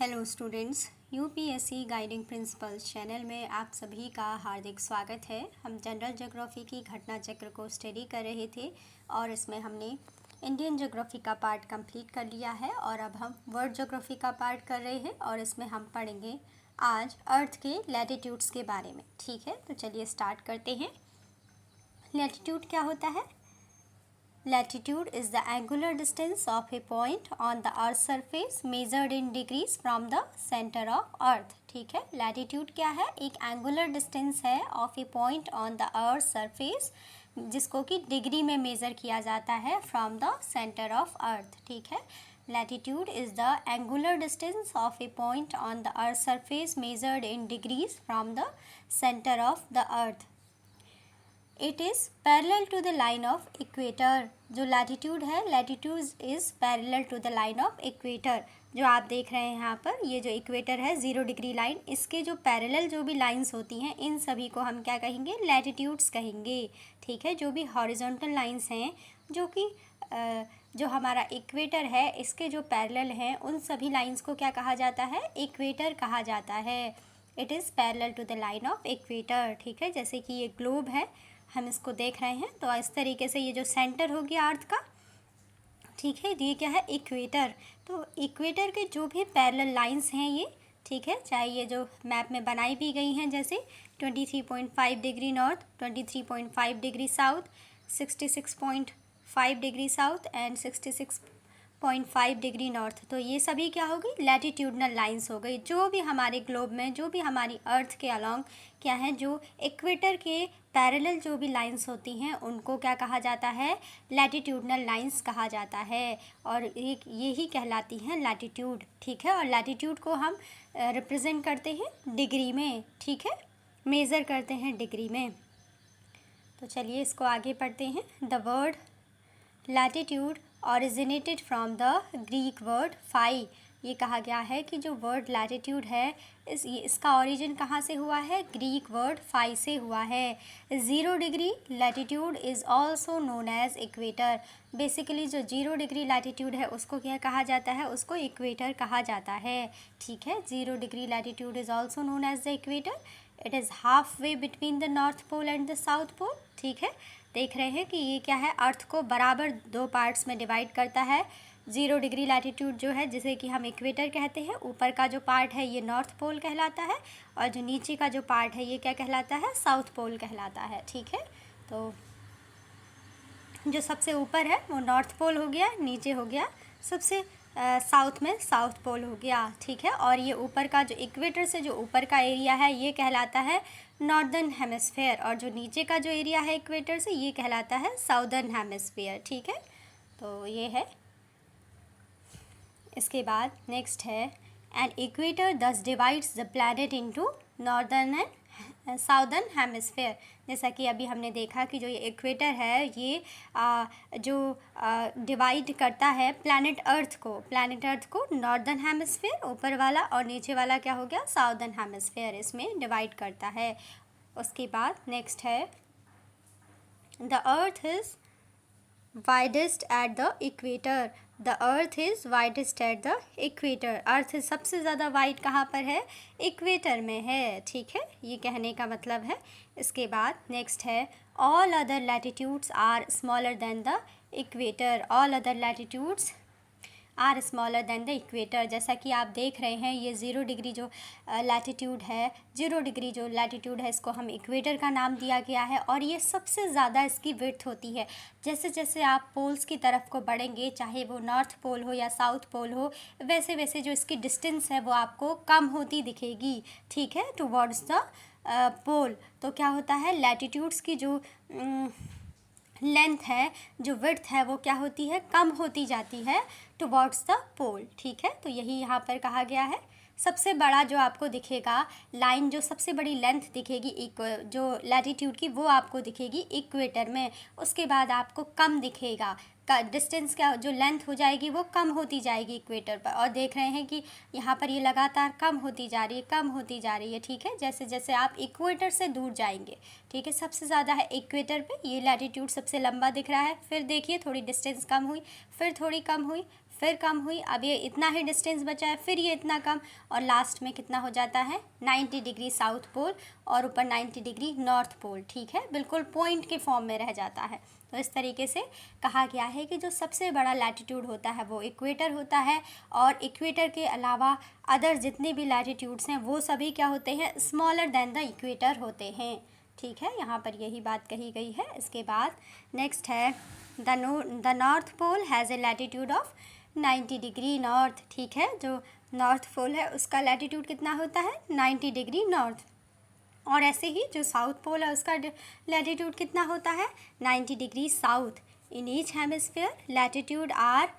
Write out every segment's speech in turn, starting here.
Hello students, UPSC guiding principles channel में आप सभी का हार्दिक स्वागत है। हम जनरल ज्योग्राफी की घटना चक्र को स्टडी कर रहे थे और इसमें हमने इंडियन ज्योग्राफी का पार्ट कंप्लीट कर लिया है और अब हम वर्ल्ड ज्योग्राफी का पार्ट कर रहे हैं और इसमें हम पढ़ेंगे आज अर्थ के लैटिट्यूड्स के बारे में। ठीक है, तो चलिए स्टार्ट करते हैं। लैटिट्यूड क्या होता है? Latitude is the angular distance of a point on the earth's surface measured in degrees from the center of earth। ठीक है, latitude क्या है? एक angular distance है of a point on the earth's surface जिसको कि डिग्री में measure किया जाता है from the center of earth। ठीक है, latitude is the angular distance of a point on the earth's surface measured in degrees from the center of the earth। It is parallel to the line of equator. जो latitude है, latitude is parallel to the line of equator. जो आप देख रहे हैं यहाँ पर, ये जो इक्वेटर है 0 डिग्री लाइन, इसके जो पैरेलल जो भी लाइंस होती हैं इन सभी को हम क्या कहेंगे? लैटिट्यूड्स कहेंगे। ठीक है, जो भी हॉरिजॉन्टल लाइंस हैं जो कि जो हमारा इक्वेटर है इसके जो पैरेलल हैं उन सभी लाइंस को क्या कहा जाता है? इक्वेटर कहा जाता है। It is parallel to the line of equator. ठीक है, जैसे कि ये ग्लोब है, हम इसको देख रहे हैं तो इस तरीके से ये जो सेंटर हो गया अर्थ का, ठीक है, ये क्या है? इक्वेटर। तो इक्वेटर के जो भी पैरेलल लाइंस हैं ये, ठीक है, चाहे ये जो मैप में बनाई भी गई हैं जैसे 23.5 degree north, 23.5 degree south, 66.5 degree south and 66.5 degree north, तो ये सभी क्या होगी? लैटिट्यूडनल लाइंस हो गई। जो भी हमारे ग्लोब में, जो भी हमारी अर्थ के अलॉन्ग क्या है, जो इक्वेटर के पैरेलल जो भी लाइंस होती हैं उनको क्या कहा जाता है? लैटिट्यूडनल लाइंस कहा जाता है और एक यही कहलाती हैं लैटिट्यूड। ठीक है, और लैटिट्यूड को हम रिप्रेजेंट करते हैं डिग्री में। ठीक है, मेज़र करते हैं डिग्री में। तो चलिए इसको आगे पढ़ते हैं। The word latitude originated from the Greek word phi. ये कहा गया है कि जो वर्ड लैटिट्यूड है इसका ओरिजिन कहाँ से हुआ है? ग्रीक वर्ड फाई से हुआ है। 0 degree latitude is also known as equator. Basically जो 0 डिग्री लैटिट्यूड है उसको क्या कहा जाता है? उसको इक्वेटर कहा जाता है। ठीक है, 0 degree latitude is also known as the equator. It is half way between the north pole and the south pole. ठीक है, देख रहे हैं कि ये क्या है? अर्थ को बराबर 2 पार्ट्स में डिवाइड करता है। 0 डिग्री लैटिट्यूड जो है जिसे कि हम इक्वेटर कहते हैं, ऊपर का जो पार्ट है ये नॉर्थ पोल कहलाता है और जो नीचे का जो पार्ट है ये क्या कहलाता है? साउथ पोल कहलाता है। ठीक है, तो जो सबसे ऊपर है वो नॉर्थ पोल हो गया, नीचे हो गया सबसे साउथ में साउथ पोल हो गया। ठीक है, और ये ऊपर का जो इक्वेटर से जो ऊपर का एरिया है ये कहलाता है नॉर्दर्न हेमिस्फेयर और जो नीचे का जो एरिया है इक्वेटर से ये कहलाता है साउदर्न हेमिस्फेयर। ठीक है, तो ये है। इसके बाद नेक्स्ट है एन इक्वेटर दस divides the planet into northern and southern hemisphere. जैसा कि अभी हमने देखा कि जो ये इक्वेटर है ये जो डिवाइड करता है प्लैनेट अर्थ को नॉर्दर्न हेमिस्फेयर ऊपर वाला और नीचे वाला क्या हो गया? साउदर्न हेमिस्फेयर, इसमें डिवाइड करता है। उसके बाद नेक्स्ट है the earth is widest at the equator. The earth is widest at the equator. Earth सबसे ज़्यादा वाइड कहाँ पर है? इक्वेटर में है। ठीक है, ये कहने का मतलब है। इसके बाद नेक्स्ट है all other latitudes are smaller than the equator. All other latitudes are smaller than the equator. जैसा कि आप देख रहे हैं ये 0 डिग्री जो लैटिट्यूड है, 0 डिग्री जो लैटिट्यूड है इसको हम इक्वेटर का नाम दिया गया है और ये सबसे ज़्यादा इसकी विड्थ होती है। जैसे जैसे आप पोल्स की तरफ को बढ़ेंगे, चाहे वो नॉर्थ पोल हो या साउथ पोल हो, वैसे वैसे जो इसकी डिस्टेंस है वो आपको कम होती दिखेगी। ठीक है, टुवर्ड्स द पोल। तो क्या होता है? लैटिट्यूड्स की जो लेंथ है, जो विड्थ है वो क्या होती है? कम होती जाती है टुवर्ड्स द पोल। ठीक है, तो यही यहाँ पर कहा गया है। सबसे बड़ा जो आपको दिखेगा लाइन, जो सबसे बड़ी लेंथ दिखेगी जो लैटिट्यूड की, वो आपको दिखेगी इक्वेटर में। उसके बाद आपको कम दिखेगा डिस्टेंस, क्या जो लेंथ हो जाएगी वो कम होती जाएगी इक्वेटर पर। और देख रहे हैं कि यहाँ पर ये लगातार कम होती जा रही है, कम होती जा रही है। ठीक है, जैसे जैसे आप इक्वेटर से दूर जाएंगे। ठीक है, सबसे ज़्यादा है इक्वेटर पे, ये लैटिट्यूड सबसे लंबा दिख रहा है। फिर देखिए थोड़ी डिस्टेंस कम हुई, फिर थोड़ी कम हुई, फिर कम हुई, अब ये इतना ही डिस्टेंस बचा है, फिर ये इतना कम, और लास्ट में कितना हो जाता है 90 डिग्री साउथ पोल और ऊपर 90 डिग्री नॉर्थ पोल। ठीक है, बिल्कुल पॉइंट के फॉर्म में रह जाता है। तो इस तरीके से कहा गया है कि जो सबसे बड़ा लैटिट्यूड होता है वो इक्वेटर होता है, और इक्वेटर के अलावा अदर जितने भी लैटिट्यूड्स हैं वो सभी क्या होते हैं, स्मॉलर देन द इक्वेटर होते हैं। ठीक है, यहाँ पर यही बात कही गई है। इसके बाद नेक्स्ट है the north pole has a latitude of 90 degree north. ठीक है, जो नॉर्थ पोल है उसका लैटिट्यूड कितना होता है 90 डिग्री नॉर्थ, और ऐसे ही जो साउथ पोल है उसका लैटिट्यूड कितना होता है 90 degree south. In each hemisphere latitude are,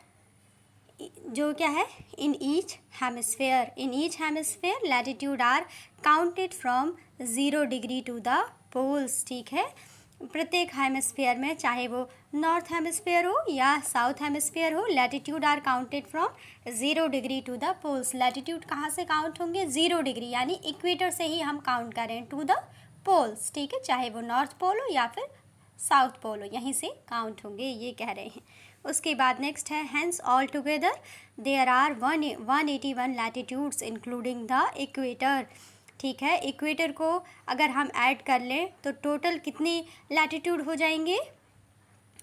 जो क्या है in each hemisphere latitude are counted from 0 degree to the poles. ठीक है, प्रत्येक हेमिस्फेयर में, चाहे वो नॉर्थ हेमिस्फेयर हो या साउथ हेमिस्फेयर हो, latitude are counted from 0 degree to the poles. Latitude कहाँ से काउंट होंगे 0 डिग्री, यानी इक्वेटर से ही हम काउंट करें टू द पोल्स। ठीक है, चाहे वो नॉर्थ पोल हो या फिर साउथ पोल हो, यहीं से काउंट होंगे, ये कह रहे हैं। उसके बाद नेक्स्ट है hence all together there are 181 latitudes including the equator. ठीक है, इक्वेटर को अगर हम ऐड कर लें तो टोटल कितने लैटिट्यूड हो जाएंगे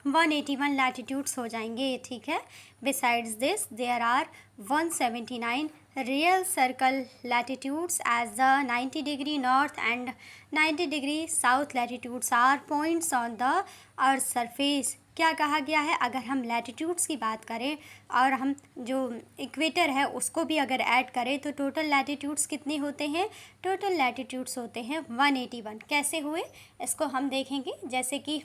181 लैटिट्यूड्स हो जाएंगे। ठीक है, besides this there are 179 real circle latitudes as the 90 degree north and 90 degree south latitudes are points on the earth surface. क्या कहा गया है, अगर हम लैटिट्यूड्स की बात करें और हम जो इक्वेटर है उसको भी अगर ऐड करें तो टोटल लैटिट्यूड्स कितने होते हैं, टोटल लैटिट्यूड्स होते हैं 181। कैसे हुए इसको हम देखेंगे। जैसे कि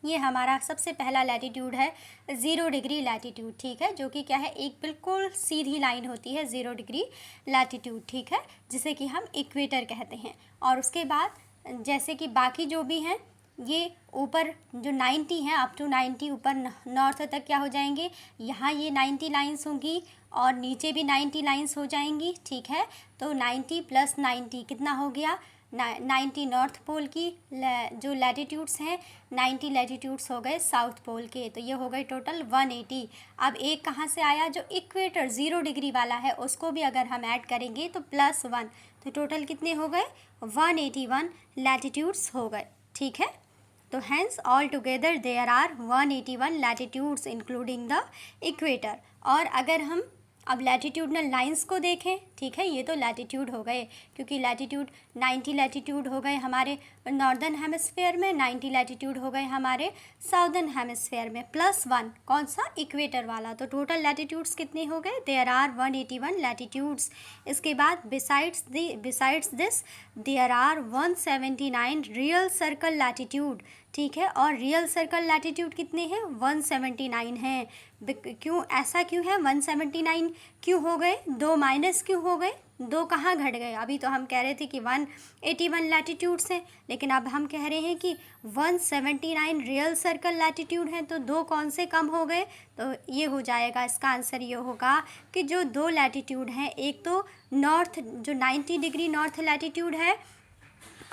ये हमारा सबसे पहला लैटिट्यूड है 0 डिग्री लैटिट्यूड। ठीक है, जो कि क्या है एक बिल्कुल सीधी लाइन होती है 0 डिग्री लैटिट्यूड। ठीक है, जिसे कि हम इक्वेटर कहते हैं। और उसके बाद जैसे कि बाकी जो भी हैं ये ऊपर जो 90 हैं अप टू 90 ऊपर नॉर्थ तक क्या हो जाएंगे, यहाँ ये 90 लाइंस होंगी और नीचे भी 90 लाइंस हो जाएंगी। ठीक है, तो 90 + 90 कितना हो गया 90 नॉर्थ पोल की जो लैटिट्यूड्स हैं 90 लैटिट्यूड्स हो गए साउथ पोल के, तो ये हो गए टोटल 180। अब एक कहाँ से आया, जो इक्वेटर 0 डिग्री वाला है उसको भी अगर हम ऐड करेंगे तो +1, तो टोटल कितने हो गए 181 लैटिट्यूड्स हो गए। ठीक है, तो hence all together there are 181 latitudes including the equator. और अगर हम अब लैटिट्यूडनल लाइंस को देखें, ठीक है, ये तो लैटिट्यूड हो गए, क्योंकि लैटिट्यूड 90 लैटिट्यूड हो गए हमारे नॉर्दर्न हेमिस्फेयर में, 90 लैटिट्यूड हो गए हमारे साउदर्न हेमिस्फेयर में, +1 कौन सा इक्वेटर वाला, तो टोटल लैटिट्यूड्स कितने हो गए देयर आर 181 लैटिट्यूड्स। इसके बाद besides this there are 179 real circle latitude. ठीक है, और रियल सर्कल लैटिट्यूड कितने हैं 179 हैं। क्यों ऐसा क्यों है 179 क्यों हो गए, 2 माइनस क्यों हो गए, 2 कहाँ घट गए। अभी तो हम कह रहे थे कि 181 लैटिट्यूड्स हैं, लेकिन अब हम कह रहे हैं कि 179 रियल सर्कल लैटिट्यूड हैं, तो 2 कौन से कम हो गए, तो ये हो जाएगा, इसका आंसर ये होगा कि जो 2 लैटिट्यूड हैं, एक तो नॉर्थ जो 90 डिग्री नॉर्थ लैटिट्यूड है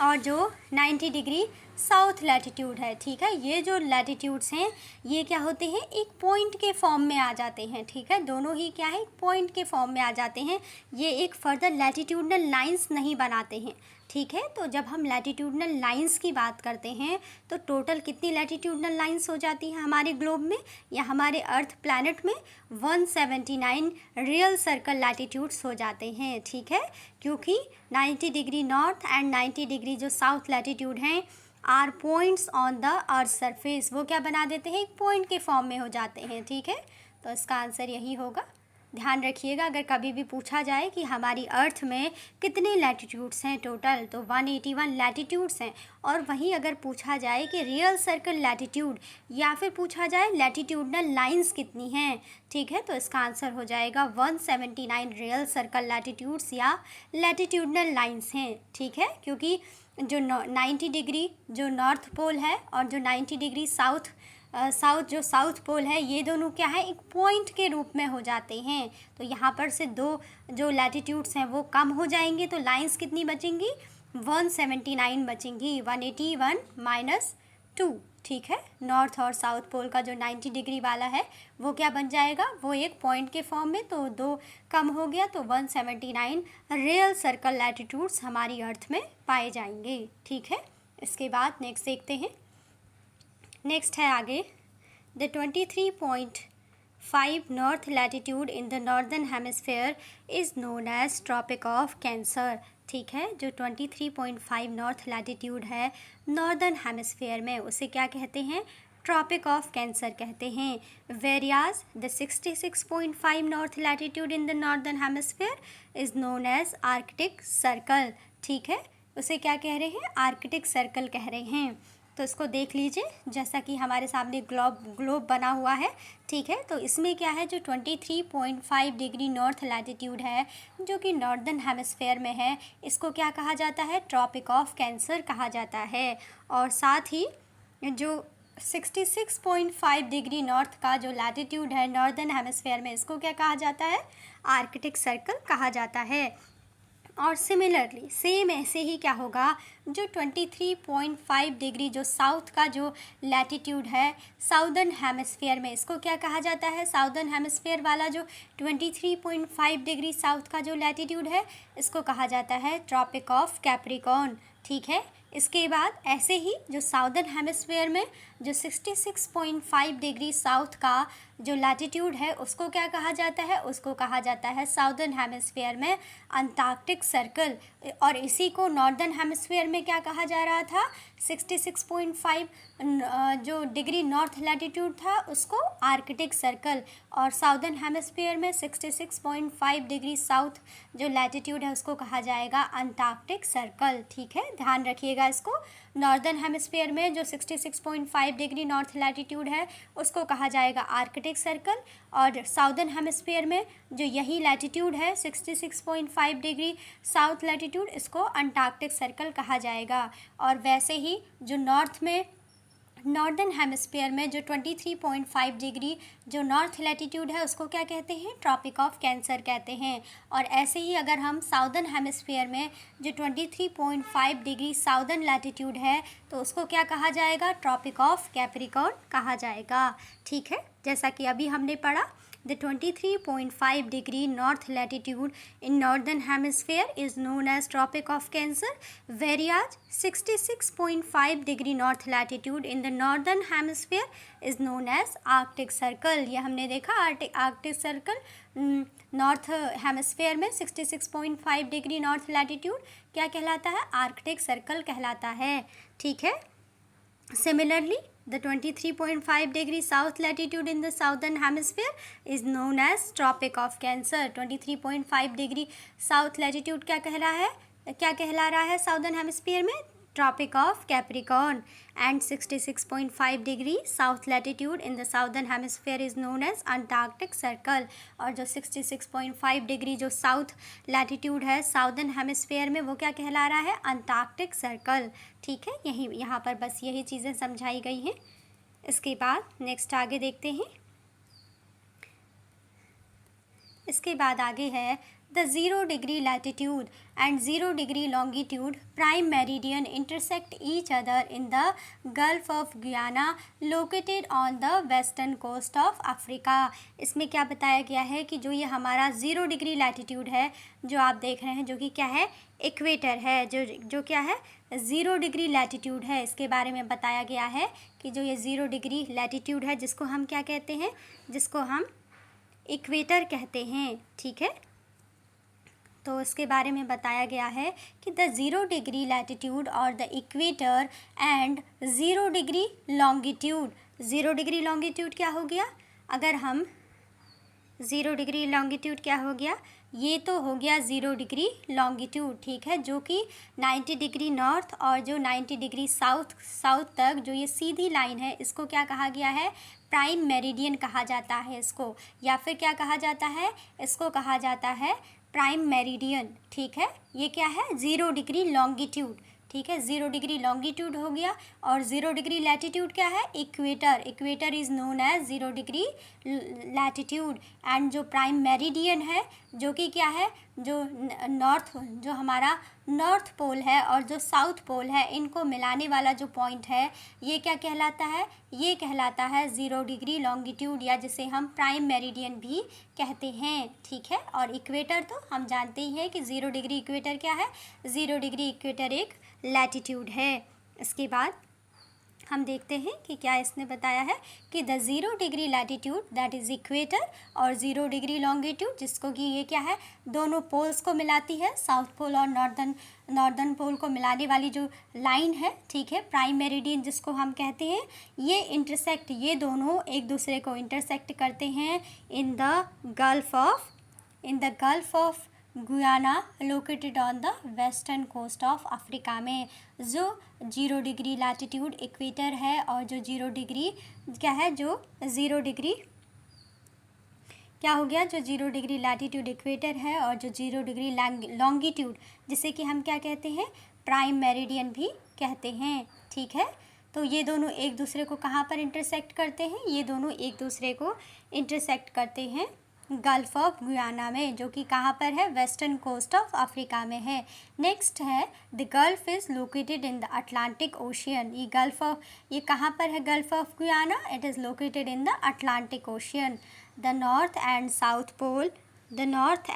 और जो 90 डिग्री साउथ लैटिट्यूड है। ठीक है, ये जो लैटिट्यूड्स हैं ये क्या होते हैं एक पॉइंट के फॉर्म में आ जाते हैं। ठीक है, दोनों ही क्या है एक पॉइंट के फॉर्म में आ जाते हैं, ये एक फर्दर लैटिट्यूडनल लाइंस नहीं बनाते हैं। ठीक है, तो जब हम लैटिट्यूडनल लाइंस की बात करते हैं तो टोटल कितनी लैटिट्यूडनल लाइंस हो जाती हैं हमारे ग्लोब में या हमारे अर्थ प्लैनेट में 179 रियल सर्कल लैटिट्यूड्स हो जाते हैं। ठीक है, क्योंकि 90 डिग्री नॉर्थ एंड 90 डिग्री जो साउथ लैटिट्यूड हैं are points on the earth surface, वो क्या बना देते हैं एक पॉइंट के फॉर्म में हो जाते हैं। ठीक है, तो इसका आंसर यही होगा। ध्यान रखिएगा, अगर कभी भी पूछा जाए कि हमारी अर्थ में कितने लैटिट्यूड्स हैं टोटल, तो 181 लैटिट्यूड्स हैं। और वहीं अगर पूछा जाए कि रियल सर्कल लैटिट्यूड या फिर पूछा जाए लैटिट्यूडनल लाइंस कितनी हैं, ठीक है, तो इसका आंसर हो जाएगा 179 रियल सर्कल लैटिट्यूड्स या लैटिट्यूडनल लाइंस हैं। ठीक है, क्योंकि जो 90 डिग्री जो नॉर्थ पोल है और जो 90 डिग्री साउथ पोल है, ये दोनों क्या है एक पॉइंट के रूप में हो जाते हैं। तो यहाँ पर से 2 जो लैटिट्यूड्स हैं वो कम हो जाएंगे, तो लाइंस कितनी बचेंगी 179 बचेंगी, 181 - 2। ठीक है, नॉर्थ और साउथ पोल का जो 90 डिग्री वाला है वो क्या बन जाएगा, वो एक पॉइंट के फॉर्म में, तो 2 कम हो गया तो 179 रियल सर्कल लैटिट्यूड्स हमारी अर्थ में पाए जाएंगे। ठीक है, इसके बाद नेक्स्ट देखते हैं। नेक्स्ट है आगे, the 23.5 north latitude in the northern hemisphere is known as tropic of cancer. ठीक है, जो 23.5 नॉर्थ लैटिट्यूड है नॉर्दर्न हेमिस्फेयर में, उसे क्या कहते हैं, ट्रॉपिक ऑफ कैंसर कहते हैं। Whereas the 66.5 north latitude in the northern hemisphere is known as Arctic Circle. ठीक है, उसे क्या कह रहे हैं, आर्कटिक सर्कल कह रहे हैं। तो इसको देख लीजिए, जैसा कि हमारे सामने ग्लोब बना हुआ है। ठीक है, तो इसमें क्या है, जो 23.5 डिग्री नॉर्थ लैटिट्यूड है जो कि नॉर्दर्न हेमिस्फेयर में है, इसको क्या कहा जाता है, ट्रॉपिक ऑफ कैंसर कहा जाता है। और साथ ही जो 66.5 डिग्री नॉर्थ का जो लैटिट्यूड है नॉर्दर्न हेमिस्फेयर में, इसको क्या कहा जाता है, आर्कटिक सर्कल कहा जाता है। और सिमिलरली सेम ऐसे ही क्या होगा, जो 23.5 डिग्री जो साउथ का जो लैटिट्यूड है साउदर्न हेमिस्फेयर में, इसको क्या कहा जाता है, साउदर्न हेमिस्फेयर वाला जो 23.5 डिग्री साउथ का जो लैटिट्यूड है, इसको कहा जाता है ट्रॉपिक ऑफ कैप्रिकॉर्न। ठीक है, इसके बाद ऐसे ही जो साउदर्न हेमिस्फेयर में जो 66.5 डिग्री साउथ का जो लैटिट्यूड है, उसको क्या कहा जाता है, उसको कहा जाता है साउदर्न हेमिस्फेयर में अंटार्कटिक सर्कल। और इसी को नॉर्दर्न हेमिस्फेयर में क्या कहा जा रहा था, 66.5 जो डिग्री नॉर्थ लैटिट्यूड था उसको आर्कटिक सर्कल, और साउदर्न हेमिस्फेयर में 66.5 डिग्री साउथ जो लैटिट्यूड है उसको कहा जाएगा अंटार्कटिक सर्कल। ठीक है, ध्यान रखिएगा इसको। नॉर्दर्न हेमिस्फेयर में जो 66.5 डिग्री नॉर्थ लैटिट्यूड है उसको कहा जाएगा आर्कटिक सर्कल, और साउदर्न हेमिस्फेयर में जो यही लैटिट्यूड है 66.5 डिग्री साउथ लैटिट्यूड, इसको अंटार्कटिक सर्कल कहा जाएगा। और वैसे ही जो नॉर्थ में नॉर्दर्न हेमिस्फेयर में जो 23.5 डिग्री जो नॉर्थ लैटिट्यूड है उसको क्या कहते हैं, ट्रॉपिक ऑफ कैंसर कहते हैं। और ऐसे ही अगर हम साउदर्न हेमिस्फेयर में जो 23.5 डिग्री साउदर्न लैटिट्यूड है तो उसको क्या कहा जाएगा, ट्रॉपिक ऑफ कैप्रिकॉर्न कहा जाएगा। ठीक है, जैसा कि अभी हमने पढ़ा, the 23.5 degree north latitude in northern hemisphere is known as tropic of cancer, whereas 66.5 degree north latitude in the northern hemisphere is known as arctic circle। ये हमने देखा आर्कटिक सर्कल नॉर्थ हेमिस्फेयर में 66.5 डिग्री नॉर्थ लैटिट्यूड क्या कहलाता है, Arctic circle कहलाता है। ठीक है, similarly the 23.5 degree south latitude in the southern hemisphere is known as tropic of cancer। 23.5 degree south latitude क्या कहला रहा है साउदर्न हेमिस्फीयर में, tropic of Capricorn. And 66.5 degree south latitude in the southern hemisphere is known as Antarctic circle. और जो 66.5 degree जो south latitude है southern hemisphere में, वो क्या कहला रहा है, अंटार्कटिक सर्कल। ठीक है, यहाँ पर बस यही चीज़ें समझाई गई हैं। इसके बाद नेक्स्ट आगे देखते हैं। इसके बाद आगे है the 0 degree latitude and 0 degree longitude prime meridian intersect each other in the gulf of Guyana located on the western coast of Africa. इसमें क्या बताया गया है कि जो ये हमारा 0 डिग्री लैटिट्यूड है जो आप देख रहे हैं, जो कि क्या है, इक्वेटर है, जो क्या है, 0 डिग्री लैटिट्यूड है। इसके बारे में बताया गया है कि जो ये 0 डिग्री लैटिट्यूड है जिसको हम क्या कहते हैं, जिसको हम इक्वेटर कहते हैं। ठीक है, तो इसके बारे में बताया गया है कि द 0 डिग्री लैटिट्यूड और the equator and 0 degree longitude. 0 degree longitude क्या हो गया, अगर हम 0 डिग्री लॉन्गिट्यूड क्या हो गया, ये तो हो गया 0 डिग्री लॉन्गिट्यूड। ठीक है, जो कि 90 डिग्री नॉर्थ और जो 90 डिग्री साउथ तक जो ये सीधी लाइन है, इसको क्या कहा गया है, प्राइम मेरिडियन कहा जाता है इसको, या फिर क्या कहा जाता है, इसको कहा जाता है प्राइम मेरिडियन। ठीक है, ये क्या है, 0 डिग्री लॉन्गिट्यूड। ठीक है, 0 डिग्री लॉन्गिट्यूड हो गया। और 0 डिग्री लैटिट्यूड क्या है, equator. Equator is known as 0 degree latitude. And जो प्राइम मेरिडियन है जो कि क्या है, जो जो हमारा नॉर्थ पोल है और जो साउथ पोल है, इनको मिलाने वाला जो पॉइंट है, ये क्या कहलाता है, ये कहलाता है 0 डिग्री लॉन्गिट्यूड, या जिसे हम प्राइम मेरिडियन भी कहते हैं। ठीक है, और इक्वेटर तो हम जानते ही हैं कि 0 डिग्री इक्वेटर क्या है, 0 डिग्री इक्वेटर एक लैटिट्यूड है। इसके बाद हम देखते हैं कि क्या इसने बताया है कि the 0 degree latitude that is equator और 0 डिग्री लॉन्गिट्यूड, जिसको कि ये क्या है, दोनों पोल्स को मिलाती है, साउथ पोल और नॉर्दर्न पोल को मिलाने वाली जो लाइन है, ठीक है, प्राइम मेरिडियन जिसको हम कहते हैं, ये दोनों एक दूसरे को इंटरसेक्ट करते हैं in the gulf of Guyana located on the western coast of Africa में। जो 0 डिग्री लैटिट्यूड इक्वेटर है और जो 0 डिग्री क्या है, जो 0 डिग्री क्या हो गया, जो 0 डिग्री लैटिट्यूड इक्वेटर है और जो 0 डिग्री लॉन्गिट्यूड, जिसे कि हम क्या कहते हैं, प्राइम मेरिडियन भी कहते हैं। ठीक है, तो ये दोनों एक दूसरे को कहाँ पर इंटरसेक्ट करते हैं, ये दोनों एक दूसरे को इंटरसेक्ट करते हैं गल्फ ऑफ गुयाना में, जो कि कहाँ पर है, वेस्टर्न कोस्ट ऑफ अफ्रीका में है। नेक्स्ट है the gulf is located in the Atlantic ocean. ये कहाँ पर है, gulf of Guyana, it is located in the Atlantic ocean. The north and south pole the north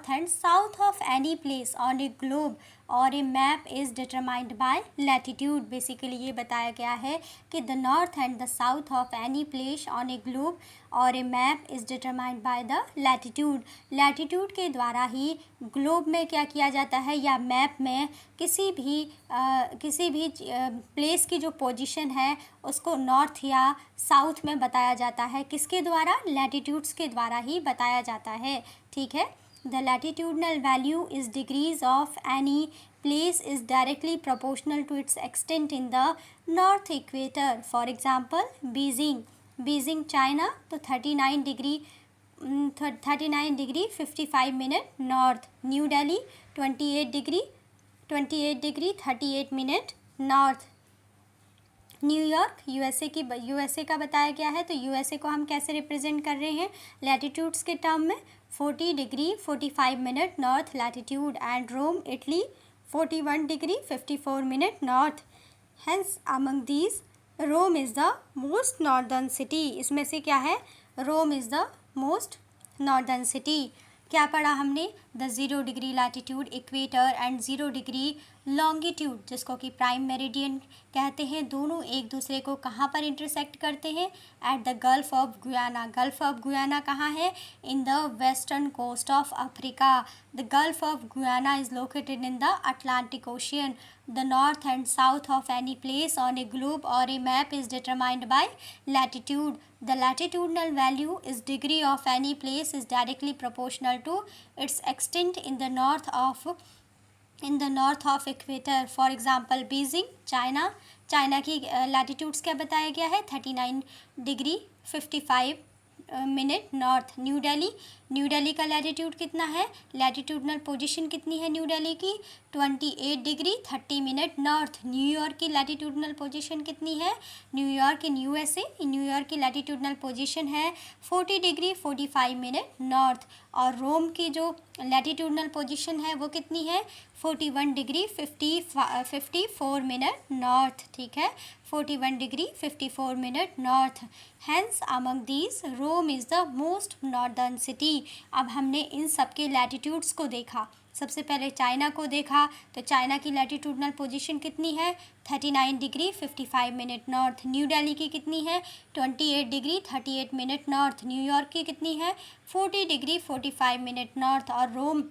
and south of any place on a globe or a map is determined by latitude. Basically ये बताया गया है कि the north and the south of any place on a globe और a map is determined by the latitude. Latitude के द्वारा ही globe में क्या किया जाता है, या मैप में किसी भी प्लेस की जो पोजीशन है उसको नॉर्थ या साउथ में बताया जाता है। किसके द्वारा, लैटिट्यूड्स के द्वारा ही बताया जाता है। ठीक है, the latitudinal value is degrees of any place is directly proportional to its extent in the north equator. For example, Beijing China तो 39 degree 55 minute north, new Delhi 28 degree 38 minute north, New York USA का बताया गया है। तो USA को हम कैसे represent कर रहे हैं लैटिट्यूड्स के टर्म में, 40 degree 45 minute north latitude, and Rome Italy 41 degree 54 minute north. Hence among these Rome is the most northern city. इसमें से क्या है, Rome is the most northern city. क्या पढ़ा हमने, the 0 degree latitude equator and 0 degree longitude, जिसको कि prime meridian कहते हैं, दोनों एक दूसरे को कहाँ पर इंटरसेक्ट करते हैं, at the gulf of Guyana. Gulf of Guyana कहाँ है, in the western coast of Africa. The gulf of Guyana is located in the Atlantic ocean. The north and south of any place on a globe और a map is determined by latitude. The latitudinal value is degree of any place is directly proportional to its extent in the north of equator. For example, Beijing China की latitudes क्या बताया गया है, 39 degree 55 minute north. New Delhi का latitude कितना है, latitudinal position कितनी है न्यू दिल्ली की, 28 डिग्री 30 मिनट नॉर्थ। न्यूयॉर्क की लैटिट्यूडनल पोजीशन कितनी है, न्यूयॉर्क इन यूएसए, न्यूयॉर्क की लैटिट्यूडनल पोजीशन है 40 डिग्री 45 मिनट नॉर्थ। और रोम की जो लैटिट्यूडनल पोजीशन है वो कितनी है, 41 डिग्री 54 मिनट नॉर्थ। ठीक है, 41 degree 54 minute north. Hence among these Rome is the most northern city. अब हमने इन सब के लैटिट्यूड्स को देखा। सबसे पहले चाइना को देखा, तो चाइना की लैटिट्यूडनल पोजीशन कितनी है, 39 degree 55 minute north. New Delhi की कितनी है, 28 डिग्री 38 मिनट नॉर्थ। न्यूयॉर्क की कितनी है, 40 डिग्री 45 मिनट नॉर्थ। और रोम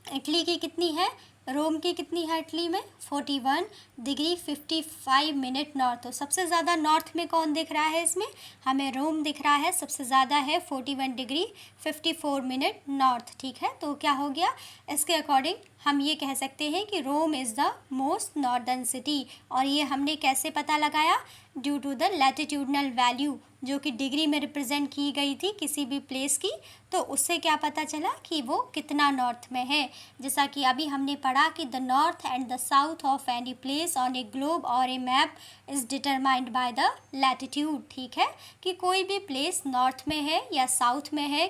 इटली की कितनी है, रोम की कितनी है इटली में, 41 डिग्री 55 मिनट नॉर्थ। तो सबसे ज़्यादा नॉर्थ में कौन दिख रहा है, इसमें हमें रोम दिख रहा है, सबसे ज़्यादा है 41 डिग्री 54 मिनट नॉर्थ। ठीक है, तो क्या हो गया, इसके अकॉर्डिंग हम ये कह सकते हैं कि Rome is the most northern city. और ये हमने कैसे पता लगाया, due to the latitudinal value जो कि डिग्री में रिप्रेजेंट की गई थी किसी भी प्लेस की, तो उससे क्या पता चला कि वो कितना नॉर्थ में है। जैसा कि अभी हमने पढ़ा कि the north and the south of any place on a globe और a map is determined by the latitude. ठीक है, कि कोई भी प्लेस नॉर्थ में है या साउथ में है,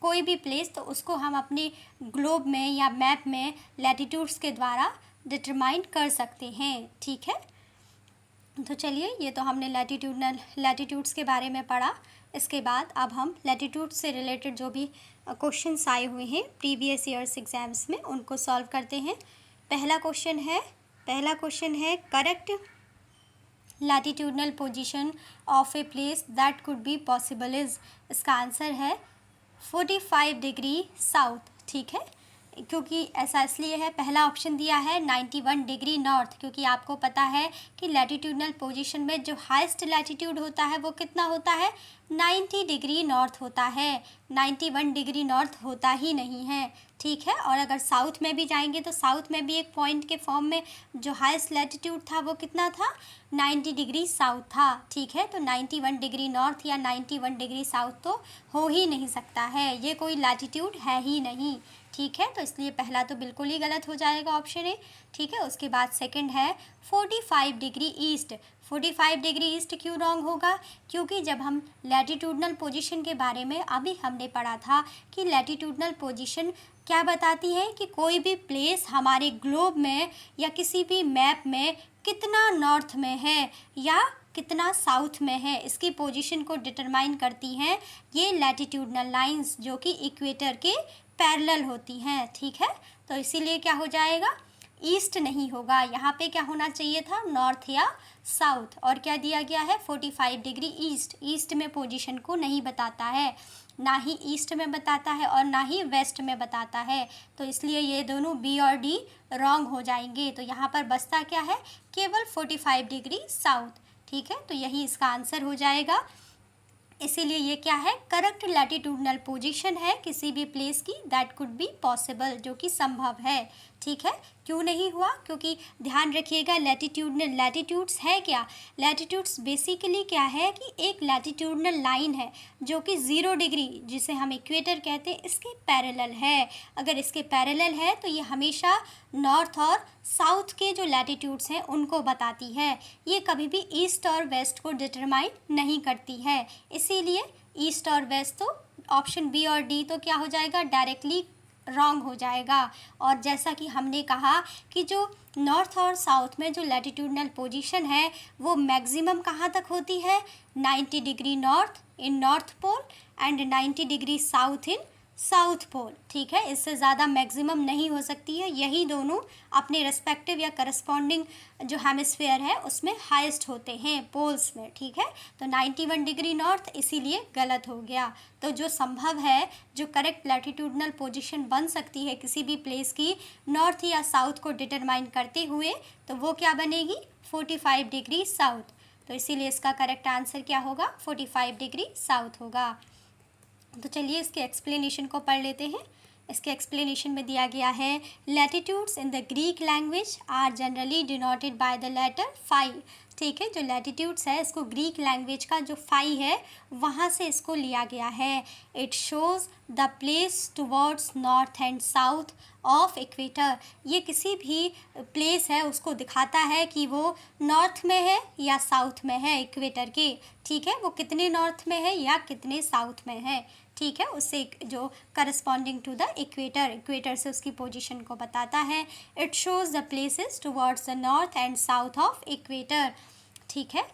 कोई भी प्लेस, तो उसको हम अपने ग्लोब में या मैप में लैटिट्यूड्स के द्वारा डिटरमाइन कर सकते हैं। ठीक है, तो चलिए, ये तो हमने लैटिट्यूड्स के बारे में पढ़ा। इसके बाद अब हम लैटिट्यूड से रिलेटेड जो भी क्वेश्चंस आए हुए हैं प्रीवियस ईयर्स एग्जाम्स में, उनको सॉल्व करते हैं। पहला क्वेश्चन है correct latitudinal position of a place that could be possible is. इसका आंसर है 45 डिग्री साउथ। ठीक है, क्योंकि ऐसा इसलिए है, पहला ऑप्शन दिया है 91 डिग्री नॉर्थ, क्योंकि आपको पता है कि लैटिट्यूडनल पोजीशन में जो हाईएस्ट लैटिट्यूड होता है वो कितना होता है, 90 डिग्री नॉर्थ होता है, 91 डिग्री नॉर्थ होता ही नहीं है। ठीक है, और अगर साउथ में भी जाएंगे तो साउथ में भी एक पॉइंट के फॉर्म में जो हाईएस्ट लैटिट्यूड था वो कितना था, 90 डिग्री साउथ था। ठीक है, तो 91 डिग्री नॉर्थ या 91 डिग्री साउथ तो हो ही नहीं सकता है, ये कोई लैटिट्यूड है ही नहीं। ठीक है, तो इसलिए पहला तो बिल्कुल ही गलत हो जाएगा, ऑप्शन ए। ठीक है, उसके बाद सेकंड है 45 डिग्री ईस्ट। 45 डिग्री ईस्ट क्यों रॉन्ग होगा, क्योंकि जब हम लैटिट्यूडनल पोजीशन के बारे में अभी हमने पढ़ा था कि लैटिट्यूडनल पोजीशन क्या बताती है कि कोई भी प्लेस हमारे ग्लोब में या किसी भी मैप में कितना नॉर्थ में है या कितना साउथ में है, इसकी पोजीशन को डिटरमाइन करती हैं ये लैटिट्यूडनल लाइंस जो कि इक्वेटर के पैरेलल होती हैं। ठीक है, तो इसीलिए क्या हो जाएगा, ईस्ट नहीं होगा, यहाँ पे क्या होना चाहिए था, नॉर्थ या साउथ। और क्या दिया गया है, 45 डिग्री ईस्ट। ईस्ट में पोजीशन को नहीं बताता है, ना ही ईस्ट में बताता है और ना ही वेस्ट में बताता है, तो इसलिए ये दोनों बी और डी रॉन्ग हो जाएंगे। तो यहाँ पर बचता क्या है, केवल 45 डिग्री साउथ। ठीक है, तो यही इसका आंसर हो जाएगा। इसीलिए ये क्या है, करेक्ट लैटिट्यूडनल पोजीशन है किसी भी प्लेस की दैट कुड बी पॉसिबल, जो कि संभव है। ठीक है, क्यों नहीं हुआ, क्योंकि ध्यान रखिएगा लैटिट्यूड्स है क्या, लैटिट्यूड्स बेसिकली क्या है कि एक लैटिट्यूडनल लाइन है जो कि 0 डिग्री, जिसे हम इक्वेटर कहते हैं, इसके पैरेलल है। अगर इसके पैरेलल है तो ये हमेशा नॉर्थ और साउथ के जो लैटिट्यूड्स हैं उनको बताती है, ये कभी भी ईस्ट और वेस्ट को डिटरमाइन नहीं करती है। इसीलिए ईस्ट और वेस्ट तो ऑप्शन बी और डी तो क्या हो जाएगा, डायरेक्टली रॉन्ग हो जाएगा। और जैसा कि हमने कहा कि जो नॉर्थ और साउथ में जो लैटिट्यूडनल पोजीशन है वो मैक्सिमम कहाँ तक होती है, 90 degree north in north pole and 90 degree south in south pole. ठीक है, इससे ज़्यादा मैक्सिमम नहीं हो सकती है, यही दोनों अपने रेस्पेक्टिव या करस्पॉन्डिंग जो हेमिस्फेयर है उसमें हाईएस्ट होते हैं पोल्स में। ठीक है, तो 91 डिग्री नॉर्थ इसीलिए गलत हो गया। तो जो संभव है, जो करेक्ट लैटिट्यूडनल पोजीशन बन सकती है किसी भी प्लेस की नॉर्थ या साउथ को डिटरमाइन करते हुए, तो वो क्या बनेगी, 45 डिग्री साउथ। तो इसीलिए इसका करेक्ट आंसर क्या होगा, 45 डिग्री साउथ होगा। तो चलिए इसके एक्सप्लेनेशन को पढ़ लेते हैं। इसके एक्सप्लेनेशन में दिया गया है, latitudes in the Greek language are generally denoted by the letter phi. ठीक है, जो लैटिट्यूड्स है इसको ग्रीक लैंग्वेज का जो फाई है वहाँ से इसको लिया गया है। It shows the place towards north and south of equator. ये किसी भी प्लेस है उसको दिखाता है कि वो नॉर्थ में है या साउथ में है इक्वेटर के। ठीक है, वो कितने नॉर्थ में है या कितने साउथ में है। ठीक है, उससे जो करस्पॉन्डिंग टू द इक्वेटर से उसकी पोजीशन को बताता है। It shows the places towards the north and south of equator. ठीक है,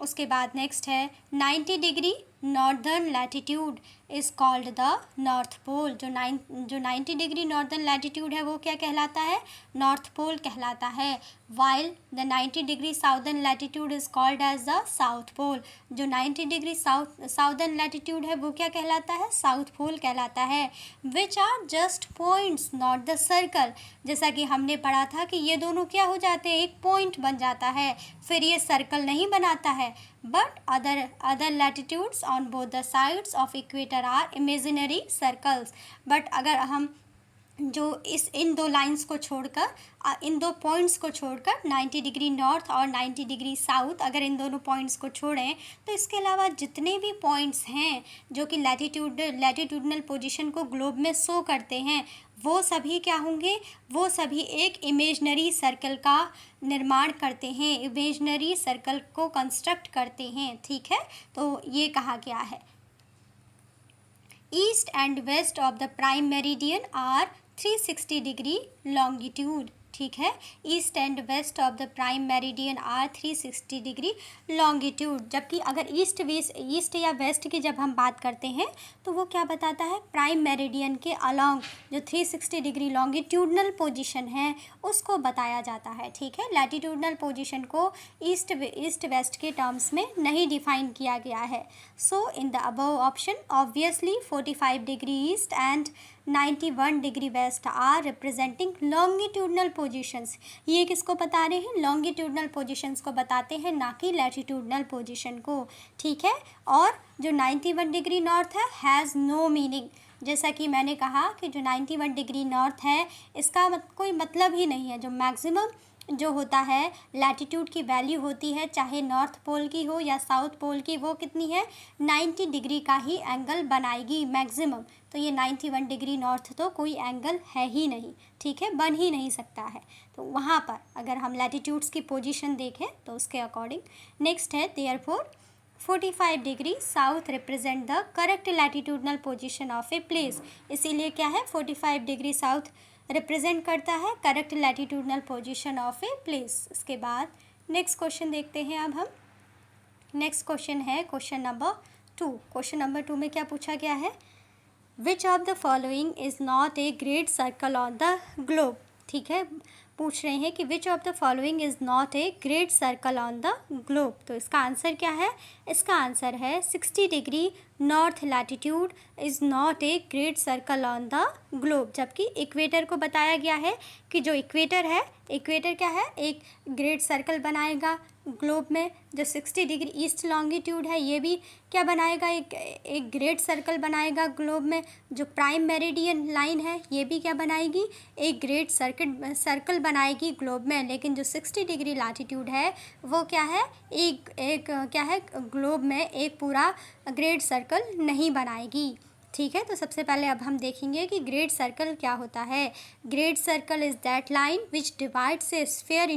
उसके बाद नेक्स्ट है 90 degree northern latitude is called the north pole. जो 90 डिग्री नॉर्दर्न लैटिट्यूड है वो क्या कहलाता है, नॉर्थ पोल कहलाता है। While the 90 degree southern latitude is called as the south pole. जो 90 डिग्री साउदर्न लैटिट्यूड है वो क्या कहलाता है, साउथ पोल कहलाता है। Which are just points not the circle. जैसा कि हमने पढ़ा था कि ये दोनों क्या हो जाते हैं, एक पॉइंट बन जाता है, फिर ये सर्कल नहीं बनाता है। But other latitudes on both the sides of equator are imaginary circles. But अगर हम जो इन दो लाइंस को छोड़कर, इन दो पॉइंट्स को छोड़कर 90 डिग्री नॉर्थ और 90 डिग्री साउथ, अगर इन दोनों पॉइंट्स को छोड़ें तो इसके अलावा जितने भी पॉइंट्स हैं जो कि लैटिट्यूडनल पोजीशन को ग्लोब में शो करते हैं, वो सभी क्या होंगे, वो सभी एक इमेजनरी सर्कल का निर्माण करते हैं, इमेजनरी सर्कल को कंस्ट्रक्ट करते हैं। ठीक है, तो ये कहा गया है। East and west of the prime meridian are 360 degree longitude. ठीक है, east and west of the prime meridian are 360 degree longitude. जबकि अगर ईस्ट या वेस्ट की जब हम बात करते हैं तो वो क्या बताता है, प्राइम मेरिडियन के अलॉन्ग जो 360 डिग्री लॉन्गिट्यूडनल पोजीशन है उसको बताया जाता है। ठीक है, लैटिट्यूडनल पोजीशन को ईस्ट वेस्ट के टर्म्स में नहीं डिफाइन किया गया है। So in the above option obviously 45 degree east and 91 degree west are representing longitudinal positions. ये किसको बता रहे हैं, लॉन्गिट्यूडनल पोजीशंस को बताते हैं, ना कि लैटिट्यूडनल पोजीशन को। ठीक है, और जो 91 डिग्री नॉर्थ है हैज़ नो मीनिंग। जैसा कि मैंने कहा कि जो 91 डिग्री नॉर्थ है इसका कोई मतलब ही नहीं है। जो मैक्सिमम जो होता है लैटिट्यूड की वैल्यू होती है, चाहे नॉर्थ पोल की हो या साउथ पोल की, वो कितनी है, 90 डिग्री का ही एंगल बनाएगी मैक्सिमम। तो ये 91 डिग्री नॉर्थ तो कोई एंगल है ही नहीं। ठीक है, बन ही नहीं सकता है। तो वहाँ पर अगर हम लैटिट्यूड्स की पोजीशन देखें तो उसके अकॉर्डिंग नेक्स्ट है therefore 45 degree south represent the correct latitudinal position of a place. इसीलिए क्या है, 45 डिग्री साउथ रिप्रेजेंट करता है correct latitudinal position of a place. इसके बाद नेक्स्ट क्वेश्चन देखते हैं। अब हम नेक्स्ट क्वेश्चन है क्वेश्चन नंबर 2। क्वेश्चन नंबर 2 में क्या पूछा गया है, which of the following is not a great circle on the globe. ठीक है, पूछ रहे हैं कि which of the following is not a great circle on the globe. तो इसका आंसर क्या है, इसका आंसर है 60 degree north latitude is not a great circle on the globe. जबकि इक्वेटर को बताया गया है कि जो इक्वेटर है, इक्वेटर क्या है, एक ग्रेट सर्कल बनाएगा ग्लोब में। जो 60 डिग्री ईस्ट लॉन्गिट्यूड है ये भी क्या बनाएगा, एक ग्रेट सर्कल बनाएगा ग्लोब में। जो प्राइम मेरिडियन लाइन है ये भी क्या बनाएगी, एक ग्रेट सर्कल बनाएगी ग्लोब में। लेकिन जो 60 डिग्री लैटिट्यूड है वो क्या है, एक क्या है, ग्लोब में एक पूरा ग्रेट सर्कल नहीं बनाएगी। ठीक है, तो सबसे पहले अब हम देखेंगे कि ग्रेट सर्कल क्या होता है। Great circle is that line which divides A sphere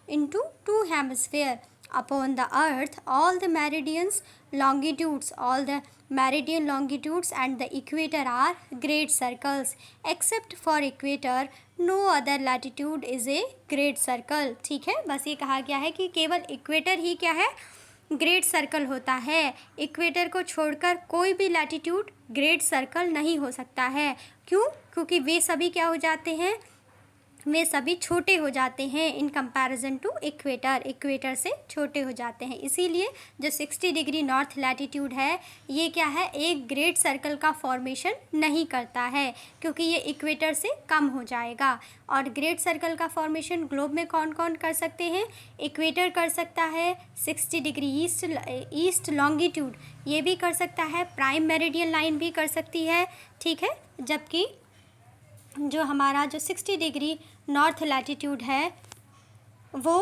into two hemisphere upon the earth. All the meridian longitudes and the equator are great circles. Except for equator, no other latitude is a great circle. ठीक है, बस ये कहा गया है कि केवल equator ही क्या है, ग्रेट सर्कल होता है। इक्वेटर को छोड़कर कोई भी लैटिट्यूड ग्रेट सर्कल नहीं हो सकता है। क्यों, क्योंकि वे सभी क्या हो जाते हैं, वे सभी छोटे हो जाते हैं in comparison to equator, equator से छोटे हो जाते हैं। इसीलिए जो 60 डिग्री नॉर्थ लैटिट्यूड है ये क्या है, एक ग्रेट सर्कल का फॉर्मेशन नहीं करता है क्योंकि ये इक्वेटर से कम हो जाएगा। और ग्रेट सर्कल का फॉर्मेशन ग्लोब में कौन कौन कर सकते हैं, इक्वेटर कर सकता है, 60 डिग्री ईस्ट लॉन्गिट्यूड ये भी कर सकता है, प्राइम मेरिडियन लाइन भी कर सकती है। ठीक है, जबकि जो हमारा जो 60 डिग्री नॉर्थ लैटिट्यूड है वो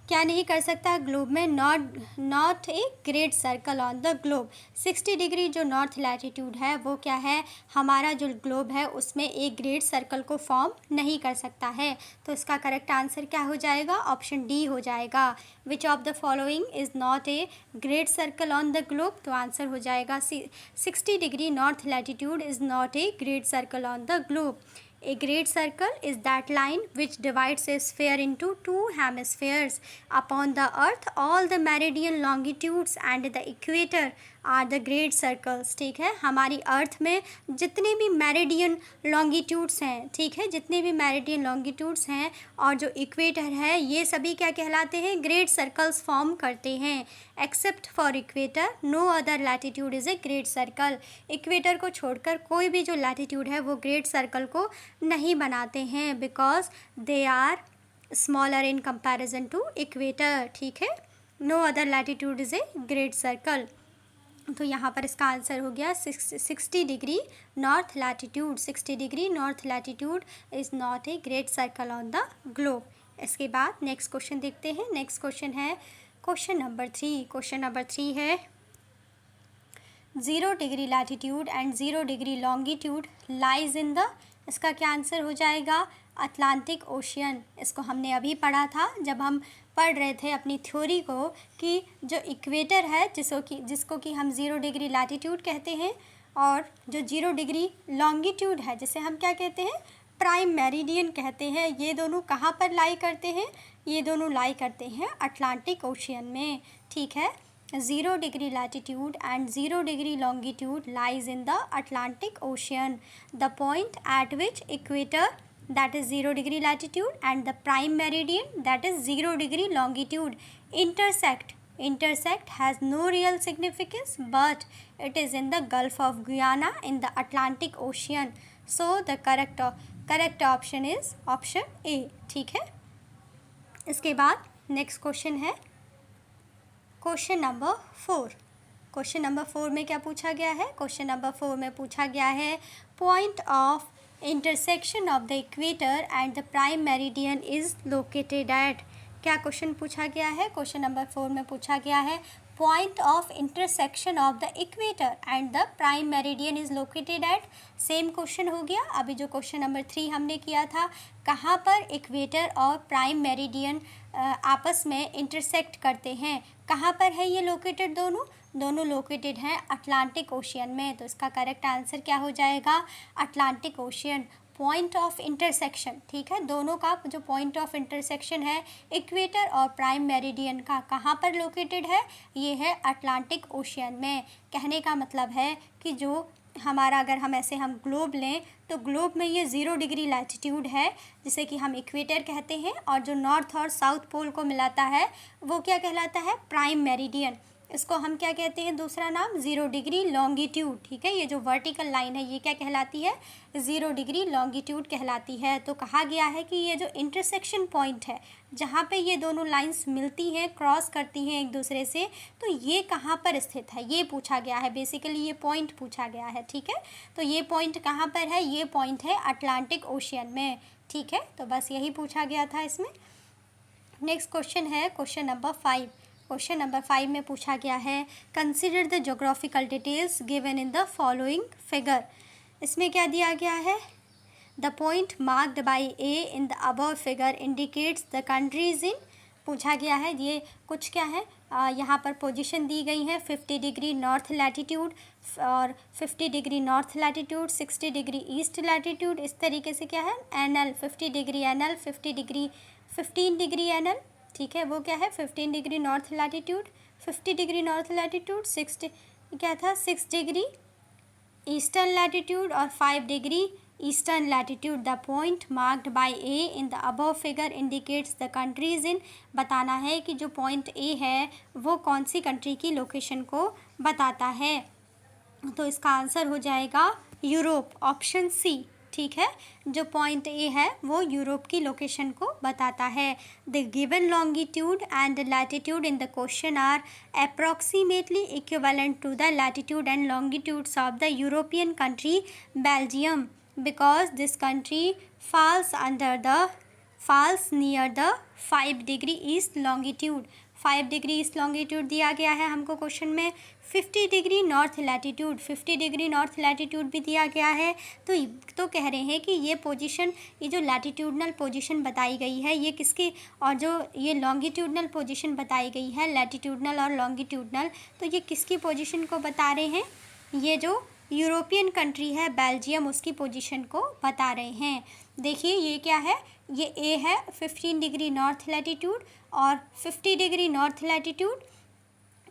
क्या नहीं कर सकता ग्लोब में, not a great circle on the globe. 60 degree जो नॉर्थ लैटिट्यूड है वो क्या है, हमारा जो ग्लोब है उसमें एक ग्रेट सर्कल को फॉर्म नहीं कर सकता है। तो इसका करेक्ट आंसर क्या हो जाएगा, ऑप्शन डी हो जाएगा। Which of the following is not a great circle on the globe. तो आंसर हो जाएगा 60 degree north latitude is not a great circle on the globe. A great circle is that line which divides a sphere into two hemispheres. Upon the earth, all the meridian longitudes and the equator are the great circles. ठीक है, हमारी अर्थ में जितने भी meridian longitudes हैं, ठीक है, जितने भी मेरिडियन लॉन्गिट्यूड्स हैं और जो इक्वेटर है ये सभी क्या कहलाते हैं, ग्रेट सर्कल्स फॉर्म करते हैं। Except for equator no other latitude is a great circle. Equator को छोड़कर कोई भी जो लैटिट्यूड है वो ग्रेट सर्कल को नहीं बनाते हैं because they are smaller in comparison to equator. ठीक है, no other latitude is a great circle. तो यहाँ पर इसका आंसर हो गया 60 degree north latitude. 60 degree north latitude is not a great circle on the globe. इसके बाद नेक्स्ट क्वेश्चन देखते हैं। नेक्स्ट क्वेश्चन है क्वेश्चन नंबर 3। क्वेश्चन नंबर 3 है 0 degree latitude and 0 degree longitude lies in the, इसका क्या आंसर हो जाएगा? Atlantic ocean. इसको हमने अभी पढ़ा था जब हम पढ़ रहे थे अपनी थ्योरी को कि जो इक्वेटर है जिसको कि हम 0 डिग्री लैटिट्यूड कहते हैं, और जो 0 डिग्री लॉन्गिट्यूड है जिसे हम क्या कहते हैं? प्राइम मेरिडियन कहते हैं। ये दोनों कहाँ पर लाई करते हैं? ये दोनों लाई करते हैं अटलांटिक ओशियन में। ठीक है, 0 degree latitude and 0 degree longitude lies in the Atlantic ocean. The point eight which equator, that is 0 degree latitude, and the prime meridian, that is 0 degree longitude, intersect has no real significance, but it is in the Gulf of Guyana in the Atlantic Ocean. So the correct option is option A। ठीक है, इसके बाद next question है question number 4। Question number 4 में क्या पूछा गया है? क्वेश्चन नंबर 4 में पूछा गया है point of intersection of the equator and the prime meridian is located at. क्या क्वेश्चन पूछा गया है? क्वेश्चन नंबर 4 में पूछा गया है point of intersection of the equator and the prime meridian is located at. Same question हो गया अभी जो क्वेश्चन नंबर 3 हमने किया था। कहाँ पर इक्वेटर और प्राइम मेरिडियन आपस में इंटरसेक्ट करते हैं? कहाँ पर है ये लोकेटेड? दोनों लोकेटेड हैं अटलांटिक ओशियन में। तो इसका करेक्ट आंसर क्या हो जाएगा? Atlantic ocean. Point of intersection, ठीक है, दोनों का जो पॉइंट ऑफ इंटरसेक्शन है इक्वेटर और प्राइम मेरिडियन का कहाँ पर लोकेटेड है? ये है अटलांटिक ओशियन में। कहने का मतलब है कि जो हमारा अगर हम ग्लोब लें तो ग्लोब में ये 0 डिग्री लैटिट्यूड है जिसे कि हम इक्वेटर कहते हैं, और जो नॉर्थ और साउथ पोल को मिलाता है वो क्या कहलाता है? Prime meridian. इसको हम क्या कहते हैं? दूसरा नाम 0 डिग्री लॉन्गिट्यूड। ठीक है, ये जो वर्टिकल लाइन है ये क्या कहलाती है? 0 डिग्री लॉन्गिट्यूड कहलाती है। तो कहा गया है कि ये जो इंटरसेक्शन पॉइंट है जहाँ पे ये दोनों लाइंस मिलती हैं, क्रॉस करती हैं एक दूसरे से, तो ये कहाँ पर स्थित है ये पूछा गया है। बेसिकली ये पॉइंट पूछा गया है। ठीक है, तो ये पॉइंट कहाँ पर है? ये पॉइंट है अटलांटिक ओशियन में। ठीक है, तो बस यही पूछा गया था इसमें। नेक्स्ट क्वेश्चन है क्वेश्चन नंबर 5। क्वेश्चन नंबर 5 में पूछा गया है consider the geographical details given in the following figure. इसमें क्या दिया गया है? The point marked by A in the above figure indicates the countries in. पूछा गया है ये कुछ क्या है? यहाँ पर पोजीशन दी गई है 50 डिग्री नॉर्थ लैटिट्यूड और 50 degree north latitude, 60 degree east latitude, इस तरीके से क्या है? NL 50 degree NL, 15 degree NL. ठीक है, वो क्या है? 15 degree north latitude, 50 degree north latitude, 6 degree eastern latitude और 5 degree eastern latitude. The point marked by A in the above figure indicates the countries in. बताना है कि जो पॉइंट ए है वो कौन सी कंट्री की लोकेशन को बताता है। तो इसका आंसर हो जाएगा यूरोप, ऑप्शन सी। ठीक है, जो पॉइंट ए है वो यूरोप की लोकेशन को बताता है। The given longitude and latitude in the question are approximately equivalent to the latitude and longitudes of the European country Belgium, because this country falls near the 5 degree east longitude. 5 degree east longitude दिया गया है हमको question में। 50 degree north latitude, 50 degree north latitude भी दिया गया है। तो कह रहे हैं कि ये पोजीशन, ये जो लैटिट्यूडनल पोजीशन बताई गई है ये किसकी, और जो ये लॉन्गिट्यूडनल पोजीशन बताई गई है लैटिट्यूडनल और लॉन्गिट्यूडनल, तो ये किसकी पोजीशन को बता रहे हैं? ये जो यूरोपियन कंट्री है बेल्जियम उसकी पोजीशन को बता रहे हैं। देखिए ये क्या है? ये ए है 15 डिग्री नॉर्थ लैटिट्यूड और 50 डिग्री नॉर्थ लैटिट्यूड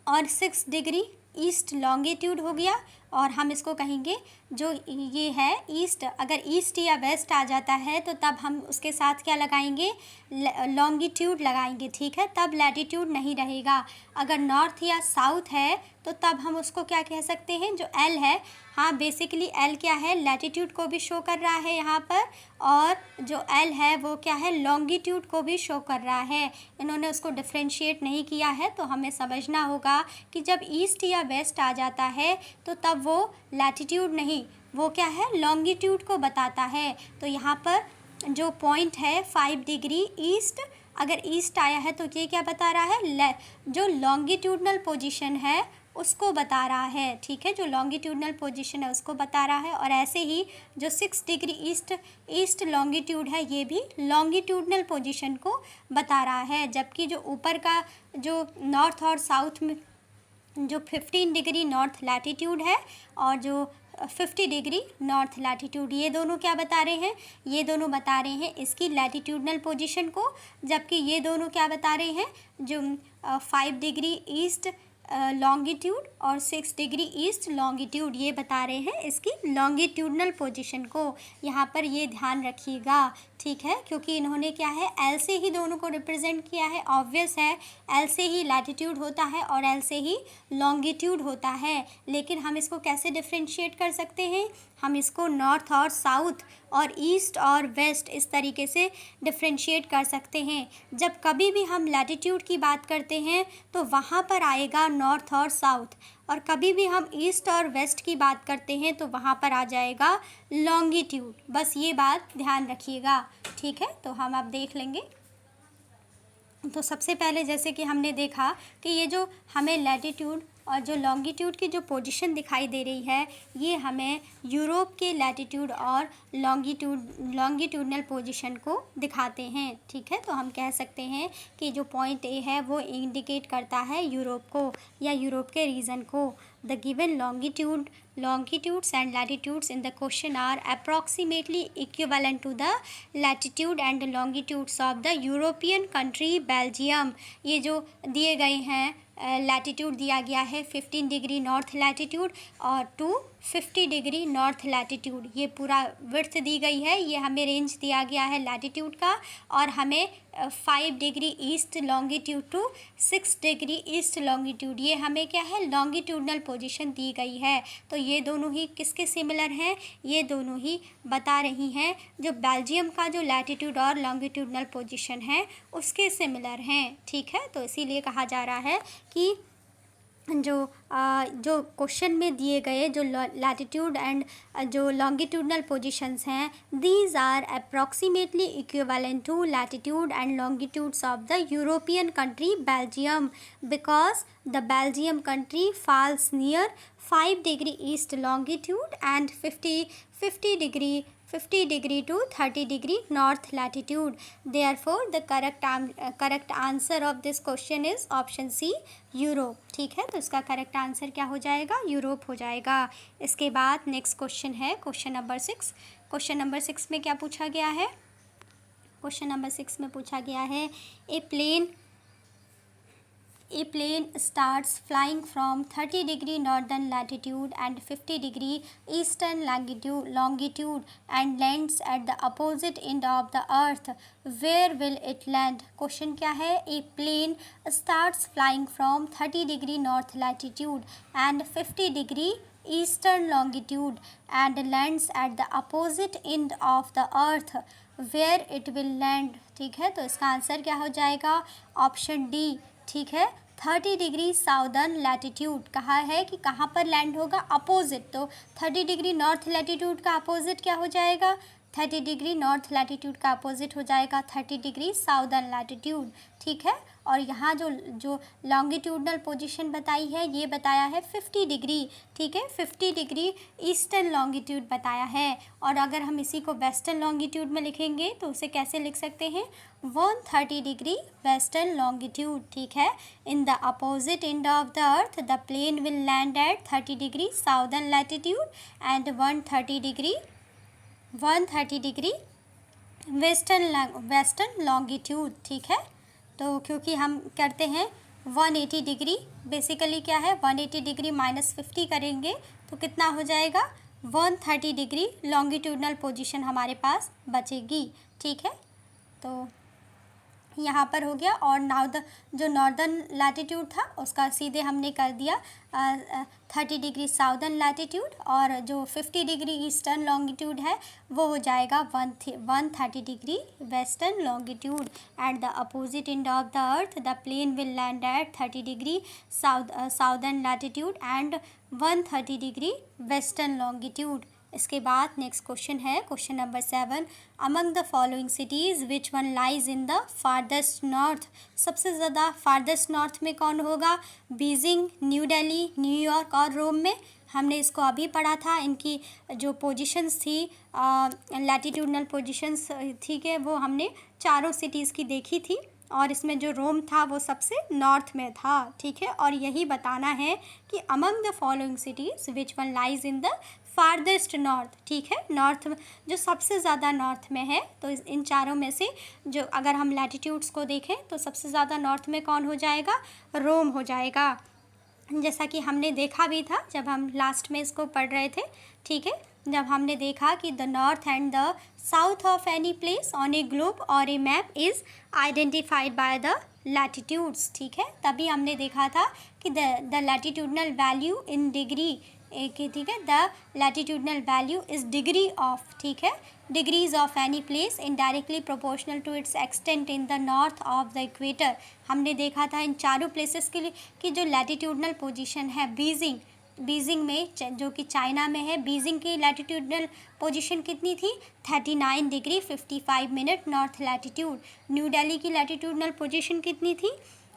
और 6 डिग्री ईस्ट लॉन्गिट्यूड हो गया, और हम इसको कहेंगे जो ये है ईस्ट, अगर ईस्ट या वेस्ट आ जाता है तो तब हम उसके साथ क्या लगाएंगे, लॉन्गिट्यूड लगाएंगे, ठीक है, तब लैटिट्यूड नहीं रहेगा। अगर नॉर्थ या साउथ है तो तब हम उसको क्या कह सकते हैं, जो एल है, हाँ बेसिकली एल क्या है, लैटिट्यूड को भी शो कर रहा है यहाँ पर, और जो एल है वो क्या है, लॉन्गिट्यूड को भी शो कर रहा है। इन्होंने उसको डिफ्रेंशिएट नहीं किया है, तो हमें समझना होगा कि जब ईस्ट या वेस्ट आ जाता है तो तब वो लैटिट्यूड नहीं, वो क्या है, लॉन्गिट्यूड को बताता है। तो यहाँ पर जो पॉइंट है 5 डिग्री ईस्ट, अगर ईस्ट आया है तो ये क्या बता रहा है, जो लॉन्गिट्यूडनल पोजीशन है उसको बता रहा है, ठीक है, जो लॉन्गिट्यूडनल पोजीशन है उसको बता रहा है। और ऐसे ही जो 6 डिग्री ईस्ट लॉन्गिट्यूड है ये भी लॉन्गिट्यूडनल पोजीशन को बता रहा है, जबकि जो ऊपर का जो नॉर्थ और साउथ में जो 15 डिग्री नॉर्थ लैटिट्यूड है और जो 50 डिग्री नॉर्थ लैटिट्यूड, ये दोनों क्या बता रहे हैं, ये दोनों बता रहे हैं इसकी लैटिट्यूडनल पोजीशन को, जबकि ये दोनों क्या बता रहे हैं, जो 5 डिग्री ईस्ट लॉन्गिट्यूड और 6 डिग्री ईस्ट लॉन्गिट्यूड, ये बता रहे हैं इसकी लॉन्गिट्यूडनल पोजीशन को। यहाँ पर ये ध्यान रखिएगा, ठीक है, क्योंकि इन्होंने क्या है, एल से ही दोनों को रिप्रेजेंट किया है। ऑब्वियस है, एल से ही लैटिट्यूड होता है और एल से ही लॉन्गिट्यूड होता है, लेकिन हम इसको कैसे डिफ्रेंशिएट कर सकते हैं, हम इसको नॉर्थ और साउथ और ईस्ट और वेस्ट इस तरीके से डिफ्रेंशिएट कर सकते हैं। जब कभी भी हम लैटिट्यूड की बात करते हैं तो वहाँ पर आएगा नॉर्थ और साउथ, और कभी भी हम ईस्ट और वेस्ट की बात करते हैं तो वहाँ पर आ जाएगा लॉन्गिट्यूड। बस ये बात ध्यान रखिएगा, ठीक है। तो हम अब देख लेंगे। तो सबसे पहले जैसे कि हमने देखा कि ये जो हमें लैटिट्यूड और जो लॉन्गिट्यूड की जो पोजीशन दिखाई दे रही है, ये हमें यूरोप के लैटिट्यूड और लॉन्गिट्यूडनल पोजीशन को दिखाते हैं, ठीक है। तो हम कह सकते हैं कि जो पॉइंट ए है वो इंडिकेट करता है यूरोप को या यूरोप के रीजन को। The given longitudes and latitudes in the question are approximately equivalent to the latitude and longitudes of the European country Belgium। ये जो दिए गए हैं, लैटिट्यूड दिया गया है 15 डिग्री नॉर्थ लैटिट्यूड और टू 50 डिग्री नॉर्थ लैटिट्यूड, ये पूरा विड्थ दी गई है, ये हमें रेंज दिया गया है लैटिट्यूड का, और हमें 5 degree east longitude to 6 degree east longitude, ये हमें क्या है, लॉन्गिट्यूडनल पोजीशन दी गई है। तो ये दोनों ही किसके सिमिलर हैं, ये दोनों ही बता रही हैं जो बेल्जियम का जो लैटिट्यूड और लॉन्गिट्यूडनल पोजीशन है उसके सिमिलर हैं, ठीक है। तो इसीलिए कहा जा रहा है कि जो क्वेश्चन में दिए गए जो लैटिट्यूड एंड जो लॉन्गिट्यूडनल पोजीशंस हैं, these are approximately equivalent to latitude and longitudes of the European country Belgium, because the Belgium country falls near 5 degree east longitude and 50 degree to 30 degree north latitude। Therefore the correct answer of this question is option C, Europe, ठीक है। तो इसका correct answer क्या हो जाएगा, Europe हो जाएगा। इसके बाद नेक्स्ट क्वेश्चन है क्वेश्चन नंबर 6। क्वेश्चन नंबर 6 में क्या पूछा गया है, क्वेश्चन नंबर 6 में पूछा गया है A plane starts flying from 30 degree northern latitude and 50 degree eastern longitude and lands at the opposite end of the earth। Where will it land? Question क्या है, A plane starts flying from 30 degree north latitude and 50 degree eastern longitude and lands at the opposite end of the earth। Where it will land, ठीक है। तो इसका answer क्या हो जाएगा, option D, ठीक है। 30 डिग्री साउदर्न लैटिट्यूड कहा है कि कहाँ पर लैंड होगा, अपोजिट। तो 30 डिग्री नॉर्थ लैटिट्यूड का अपोजिट क्या हो जाएगा, 30 डिग्री नॉर्थ लैटिट्यूड का अपोजिट हो जाएगा 30 डिग्री साउदर्न लैटिट्यूड, ठीक है। और यहाँ जो लॉन्गिट्यूडनल पोजीशन बताई है ये बताया है 50 डिग्री, ठीक है, 50 डिग्री ईस्टर्न लॉन्गिट्यूड बताया है। और अगर हम इसी को वेस्टर्न लॉन्गिट्यूड में लिखेंगे तो उसे कैसे लिख सकते हैं, 130 डिग्री वेस्टर्न लॉन्गिट्यूड, ठीक है। In the opposite end of the earth the plane will land at 30 degree southern latitude and 130 degree western longitude, ठीक है। तो क्योंकि हम करते हैं 180 डिग्री, बेसिकली क्या है 180 डिग्री -50 करेंगे तो कितना हो जाएगा 130 डिग्री लॉन्गिट्यूडनल पोजीशन हमारे पास बचेगी। ठीक है, तो यहाँ पर हो गया। और जो नॉर्दर्न लैटिट्यूड था उसका सीधे हमने कर दिया 30 डिग्री साउदर्न लैटिट्यूड, और जो 50 डिग्री ईस्टर्न लॉन्गिट्यूड है वो हो जाएगा 130 degree western longitude. At the opposite end of the earth the plane will land at 30 degree southern latitude and 130 degree western longitude. इसके बाद नेक्स्ट क्वेश्चन है question number 7। Among the following cities which one lies in the farthest north. सबसे ज़्यादा farthest north में कौन होगा? Beijing, new Delhi, New York और रोम में। हमने इसको अभी पढ़ा था। इनकी जो पोजीशंस थी लैटिट्यूडनल पोजीशंस, ठीक है, वो हमने चारों सिटीज़ की देखी थी, और इसमें जो रोम था वो सबसे नॉर्थ में था। ठीक है, और यही बताना है कि among the following cities which one lies in the farthest north. ठीक है, नॉर्थ जो सबसे ज़्यादा नॉर्थ में है, तो इन चारों में से जो अगर हम लैटिट्यूड्स को देखें तो सबसे ज़्यादा नॉर्थ में कौन हो जाएगा? रोम हो जाएगा, जैसा कि हमने देखा भी था जब हम लास्ट में इसको पढ़ रहे थे। ठीक है, जब हमने देखा कि the north and the south of any place on a globe और a map is identified by the latitudes. ठीक है, तभी हमने देखा था कि the latitudinal value in degree, ठीक है, the latitudinal value is degree of, ठीक है, degrees of any place indirectly proportional to its extent in the north of the equator. हमने देखा था इन चारों प्लेसेस के लिए कि जो लैटिट्यूडनल पोजीशन है बीजिंग में, जो कि चाइना में है, बीजिंग की लैटिट्यूडनल पोजीशन कितनी थी? 39 degree 55 minute north latitude. New Delhi की लैटिट्यूडनल पोजीशन कितनी थी?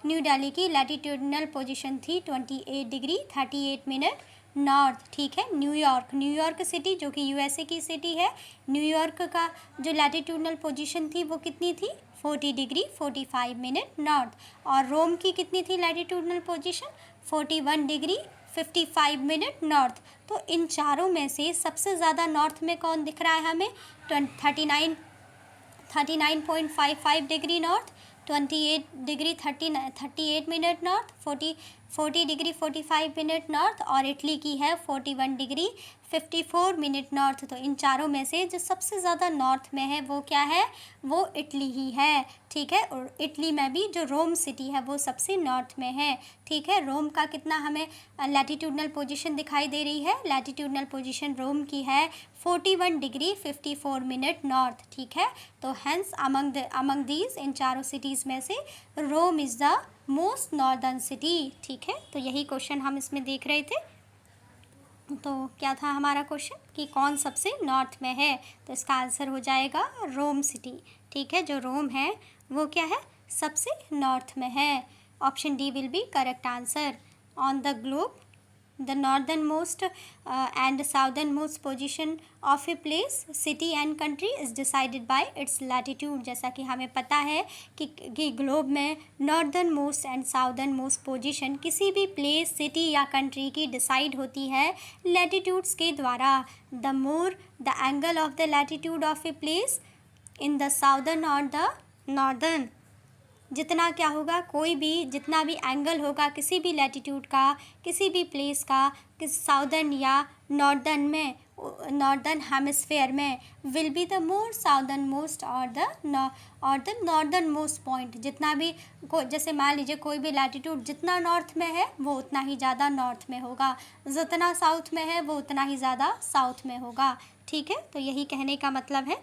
न्यू दिल्ली की लैटिट्यूडनल पोजीशन थी 28 डिग्री 38 मिनट नॉर्थ। ठीक है, न्यूयॉर्क सिटी जो कि यूएसए की सिटी है, न्यूयॉर्क का जो लैटिट्यूडनल पोजीशन थी वो कितनी थी? 40 डिग्री 45 मिनट नॉर्थ। और रोम की कितनी थी latitudinal position? 41 degree 55 minute north. तो इन चारों में से सबसे ज़्यादा नॉर्थ में कौन दिख रहा है हमें? 39.55 degree north, 28 degree 38 minute north, 40 degree 45 minute north, और इटली की है 41 डिग्री 54 मिनट नॉर्थ। तो इन चारों में से जो सबसे ज़्यादा नॉर्थ में है वो क्या है? वो इटली ही है। ठीक है, और इटली में भी जो रोम सिटी है वो सबसे नॉर्थ में है। ठीक है, रोम का कितना हमें लैटिट्यूडनल पोजीशन दिखाई दे रही है? लैटिट्यूडनल पोजीशन रोम की है 41 डिग्री 54 मिनट नॉर्थ। ठीक है, तो हेंस अमंग दीज, इन चारों सिटीज़ में से Rome is the most northern city. ठीक है, तो यही क्वेश्चन हम इसमें देख रहे थे। तो क्या था हमारा क्वेश्चन कि कौन सबसे नॉर्थ में है? तो इसका आंसर हो जाएगा रोम सिटी। ठीक है, जो रोम है वो क्या है? सबसे नॉर्थ में है। Option D will be correct answer. On the globe the northern most and southern most position of a place, city and country is decided by it's latitude. जैसा कि हमें पता है कि ग्लोब में northern most and southern most position किसी भी place, city या कंट्री की डिसाइड होती है लैटिट्यूड्स के द्वारा। The more the angle of the latitude of a place in the southern और द नॉर्दर्न, जितना क्या होगा, जितना भी एंगल होगा किसी भी लैटिट्यूड का, किसी भी प्लेस का, साउदर्न या नॉर्दर्न में, नॉर्दर्न हेमिस्फेयर में, will be the more southern most और द नॉर्दर्न मोस्ट पॉइंट। जितना भी जैसे मान लीजिए कोई भी लैटिट्यूड जितना नॉर्थ में है वो उतना ही ज़्यादा नॉर्थ में होगा, जितना साउथ में है वो उतना ही ज़्यादा साउथ में होगा। ठीक है, तो यही कहने का मतलब है।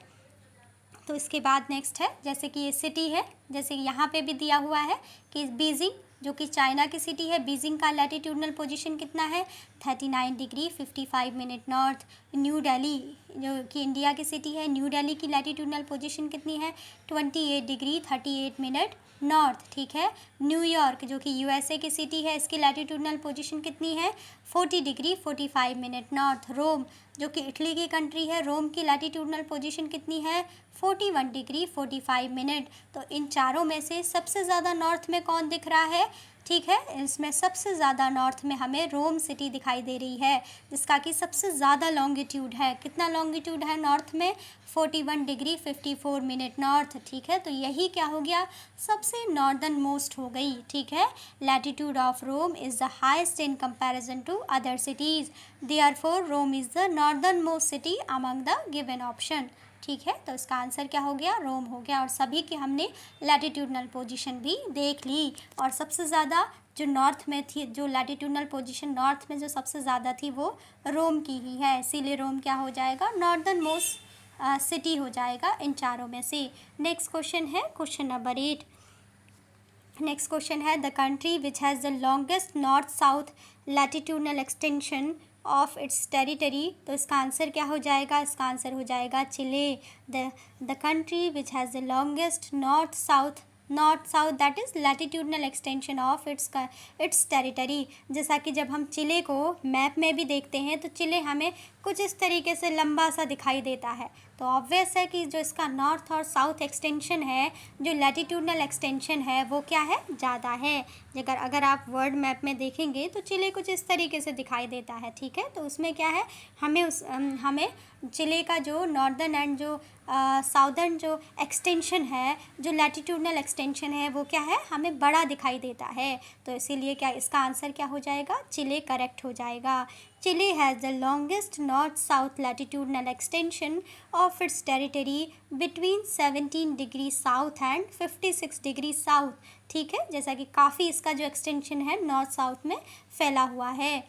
तो इसके बाद नेक्स्ट है, जैसे कि ये सिटी है, जैसे कि यहाँ पे भी दिया हुआ है कि बीजिंग जो कि चाइना की सिटी है, बीजिंग का लैटिट्यूडनल पोजीशन कितना है? 39 degree 55 minute north. New Delhi जो कि इंडिया की सिटी है, न्यू दिल्ली की लैटिट्यूडनल पोजीशन कितनी है? 28 डिग्री 38 मिनट नॉर्थ। ठीक है, न्यूयॉर्क जो कि यूएसए की सिटी है, इसकी लैटिट्यूडनल पोजीशन कितनी है? 40 डिग्री 45 मिनट नॉर्थ। रोम जो कि इटली की कंट्री है, रोम की लैटिट्यूडनल पोजीशन कितनी है? 41 डिग्री 45 मिनट। तो इन चारों में से सबसे ज़्यादा नॉर्थ में कौन दिख रहा है? ठीक है। इसमें सबसे ज़्यादा नॉर्थ में हमें रोम सिटी दिखाई दे रही है, जिसका कि सबसे ज़्यादा लॉन्गिट्यूड है। कितना लॉन्गिट्यूड है नॉर्थ में? 41 डिग्री 54 मिनट नॉर्थ। ठीक है, तो यही क्या हो गया? सबसे नॉर्दर्न मोस्ट हो गई। ठीक है, latitude of Rome is the highest in comparison to other cities, therefore Rome is the northern most city among the given option. ठीक है, तो इसका आंसर क्या हो गया? रोम हो गया। और सभी की हमने लैटिट्यूडनल पोजीशन भी देख ली, और सबसे ज़्यादा जो नॉर्थ में थी, जो लैटिट्यूडनल पोजीशन नॉर्थ में जो सबसे ज़्यादा थी वो रोम की ही है, इसीलिए रोम क्या हो जाएगा? नॉर्दर्न मोस्ट सिटी हो जाएगा इन चारों में से। नेक्स्ट क्वेश्चन है क्वेश्चन नंबर 8। नेक्स्ट क्वेश्चन है the country which has the longest north south latitudinal extension of its territory. तो इसका आंसर क्या हो जाएगा? इसका आंसर हो जाएगा Chile. The country which has the longest north south that is latitudinal extension of its territory. जैसा कि जब हम चिले को मैप में भी देखते हैं तो चिले हमें कुछ इस तरीके से लंबा सा दिखाई देता है, तो ऑब्वियस है कि जो इसका नॉर्थ और साउथ एक्सटेंशन है, जो लैटिट्यूडनल एक्सटेंशन है, वो क्या है? ज़्यादा है। अगर आप वर्ल्ड मैप में देखेंगे तो चिले कुछ इस तरीके से दिखाई देता है। ठीक है, तो उसमें क्या है? हमें चिले का जो नॉर्दर्न एंड जो साउदर्न जो एक्सटेंशन है, जो लैटिट्यूडनल एक्सटेंशन है, वो क्या है? हमें बड़ा दिखाई देता है। तो इसीलिए क्या इसका आंसर क्या हो जाएगा? चिले करेक्ट हो जाएगा। Chile has the longest north-south latitudinal extension of its territory between 17 degree south and 56 degree south. ठीक है, जैसा कि काफ़ी इसका जो एक्सटेंशन है नॉर्थ साउथ में फैला हुआ है।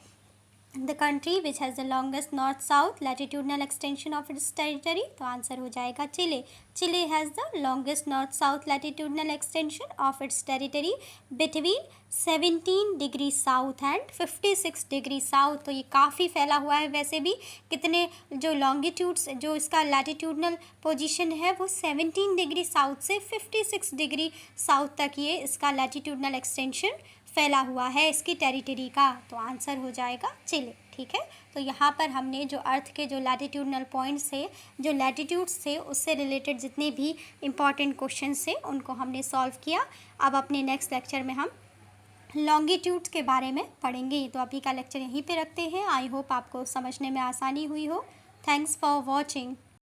The country which has the longest north south latitudinal extension of its territory, तो आंसर हो जाएगा Chile. Chile has the longest north south latitudinal extension of its territory between 17 degree south and 56 degree south. तो ये काफ़ी फैला हुआ है। वैसे भी कितने जो लॉन्गिट्यूड्स, जो इसका लैटिट्यूडनल पोजीशन है वो 17 डिग्री साउथ से 56 डिग्री साउथ तक ये इसका लैटिट्यूडनल एक्सटेंशन फैला हुआ है इसकी टेरिटरी का। तो आंसर हो जाएगा चिले। ठीक है, तो यहाँ पर हमने जो अर्थ के जो लैटिट्यूडनल पॉइंट्स थे, जो लैटिट्यूड्स थे, उससे रिलेटेड जितने भी इम्पॉर्टेंट क्वेश्चंस थे उनको हमने सॉल्व किया। अब अपने नेक्स्ट लेक्चर में हम लॉन्गिट्यूड्स के बारे में पढ़ेंगे। तो अभी का लेक्चर यहीं पे रखते हैं। आई होप आपको समझने में आसानी हुई हो। Thanks for watching.